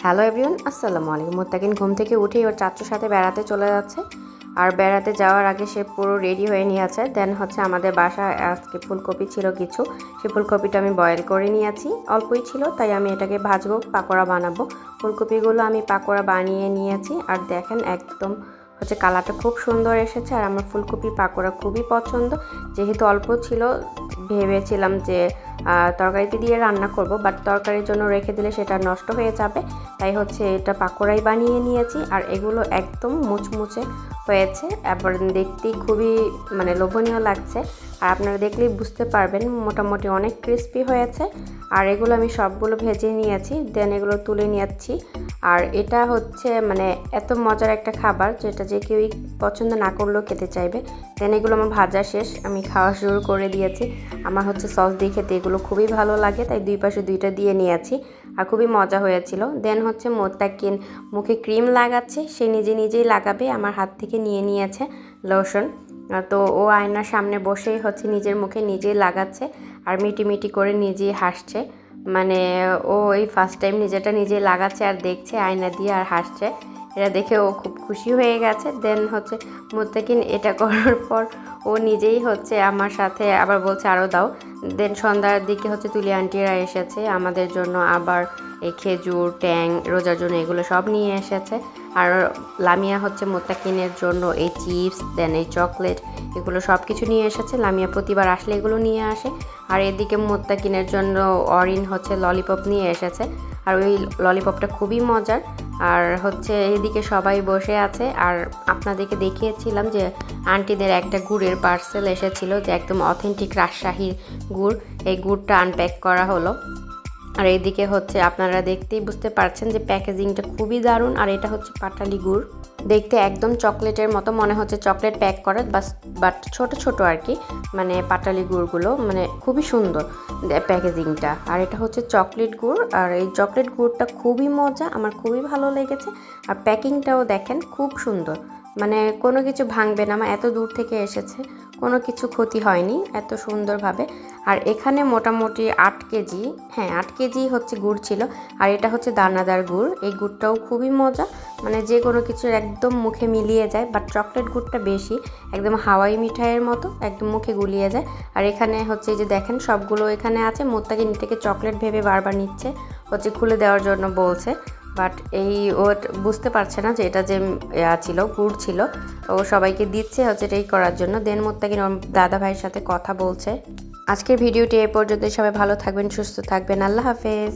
Hello everyone, আসসালামু আলাইকুম। মুত্তাকিন ঘুম থেকে উঠেই ওর চাচুর সাথে বেড়াতে চলে যাচ্ছে। আর বেড়াতে যাওয়ার আগে সে পুরো রেডি হয়ে নিয়েছে। দেন আমাদের বাসায় আজকে ফুলকপি ছিল কিছু, সেই ফুলকপিটা আমি বয়েল করে নিয়েছি। অল্পই ছিল, তাই আমি এটাকে ভাজবো, পাকোড়া বানাবো। ফুলকপিগুলো আমি পাকোড়া বানিয়ে নিয়েছি। আর দেখেন একদম কালারটা খুব সুন্দর এসেছে। আর আমার ফুলকপি পাকোড়া খুবই পছন্দ। যেহেতু অল্প ছিল, ভেবেছিলাম যে তরকারিতে দিয়ে রান্না করব, বাট তরকারির জন্য রেখে দিলে সেটা নষ্ট হয়ে যাবে। তাই এটা পাকোড়াই বানিয়ে নিয়েছি। আর এগুলো একদম মুচমুচে হয়েছে, এবার দেখতেই খুবই লোভনীয় লাগছে। আর আপনারা দেখলেই বুঝতে পারবেন মোটামুটি অনেক ক্রিস্পি হয়েছে। আর এগুলো আমি সবগুলো ভেজে নিয়েছি, দেন এগুলো তুলে নিয়েছি। আর এটা এত মজার একটা খাবার যেটা যে কেউই পছন্দ না করলেও খেতে চাইবে। দেন এগুলো আমার ভাজা শেষ, আমি খাওয়া শুরু করে দিয়েছি। আমার সস দিয়ে খেতে এগুলো খুবই ভালো লাগে, তাই দুই পাশে দুইটা দিয়ে নিয়েছি। আর খুবই মজা হয়েছিল। দেন মোত্তাকিন মুখে ক্রিম লাগাচ্ছে, সে নিজে নিজেই লাগাবে, আমার হাত থেকে নিয়ে নিয়েছে লোশন। তো ও আয়নার সামনে বসেই নিজের মুখে নিজেই লাগাচ্ছে আর মিটি করে নিজেই হাসছে। ও এই ফার্স্ট টাইম নিজেটা নিজেই লাগাচ্ছে আর দেখছে আয়না দিয়ে আর হাসছে। এটা দেখে ও খুব খুশি হয়ে গেছে। দেন মুত্তাকিন এটা করার পর ও নিজেই আমার সাথে আবার বলছে আরও দাও। দেন সন্ধ্যার দিকে তুলি আন্টিরা এসেছে আমাদের জন্য, আবার এই খেজুর, ট্যাং, রোজার জন্য এগুলো সব নিয়ে এসেছে। আর লামিয়া মুত্তাকিনের জন্য এই চিপস, দেন এই চকলেট, এগুলো সব কিছু নিয়ে এসেছে। লামিয়া প্রতিবার আসলে এগুলো নিয়ে আসে। আর এদিকে মুত্তাকিনের জন্য অরিন ললিপপ নিয়ে এসেছে। আর ওই ললিপপটা খুবই মজার। আর এইদিকে সবাই বসে আছে। আর আপনাদেরকে দেখিয়েছিলাম যে আন্টিদের একটা গুড়ের পার্সেল এসেছিল, যে একদম অথেন্টিক রাজশাহীর গুড়। এই গুড়টা আনপ্যাক করা হলো। আর এইদিকে আপনারা দেখতেই বুঝতে পারছেন যে প্যাকেজিংটা খুবই দারুণ। আর এটা পাটালি গুড়, দেখতে একদম চকলেটের মতো মনে হচ্ছে, চকলেট প্যাক করা বাট ছোট ছোট আর কি। পাটালি গুড়গুলো খুবই সুন্দর প্যাকেজিংটা। আর এটা চকলেট গুড়। আর এই চকলেট গুড়টা খুবই মজা, আমার খুবই ভালো লেগেছে। আর প্যাকিংটাও দেখেন খুব সুন্দর, কোনো কিছু ভাঙবে না। আমার এত দূর থেকে এসেছে, কোনো কিছু ক্ষতি হয়নি এত সুন্দরভাবে। আর এখানে মোটামুটি 8 কেজি, 8 কেজি গুড় ছিল। আর এটা দানাদার গুড়। এই গুড়টাও খুবই মজা, যে কোনো কিছুর একদম মুখে মিলিয়ে যায়। বাট চকলেট গুড়টা বেশি, একদম হাওয়াই মিঠাইয়ের মতো একদম মুখে গুলিয়ে যায়। আর এখানে এই যে দেখেন সবগুলো এখানে আছে। মুত্তাকিন এটাকে চকলেট ভেবে বারবার নিচ্ছে, খুলে দেওয়ার জন্য বলছে। বাট ও বুঝতে পারছে না যে এটা যে ছিল গুড় ছিল। ও সবাইকে দিচ্ছে এটাই করার জন্য। দেন মুত্তাকিন ওর দাদা ভাইয়ের সাথে কথা বলছে। আজকের ভিডিওটি এ পর্যন্ত। সবাই ভালো থাকবেন, সুস্থ থাকবেন। আল্লাহ হাফেজ।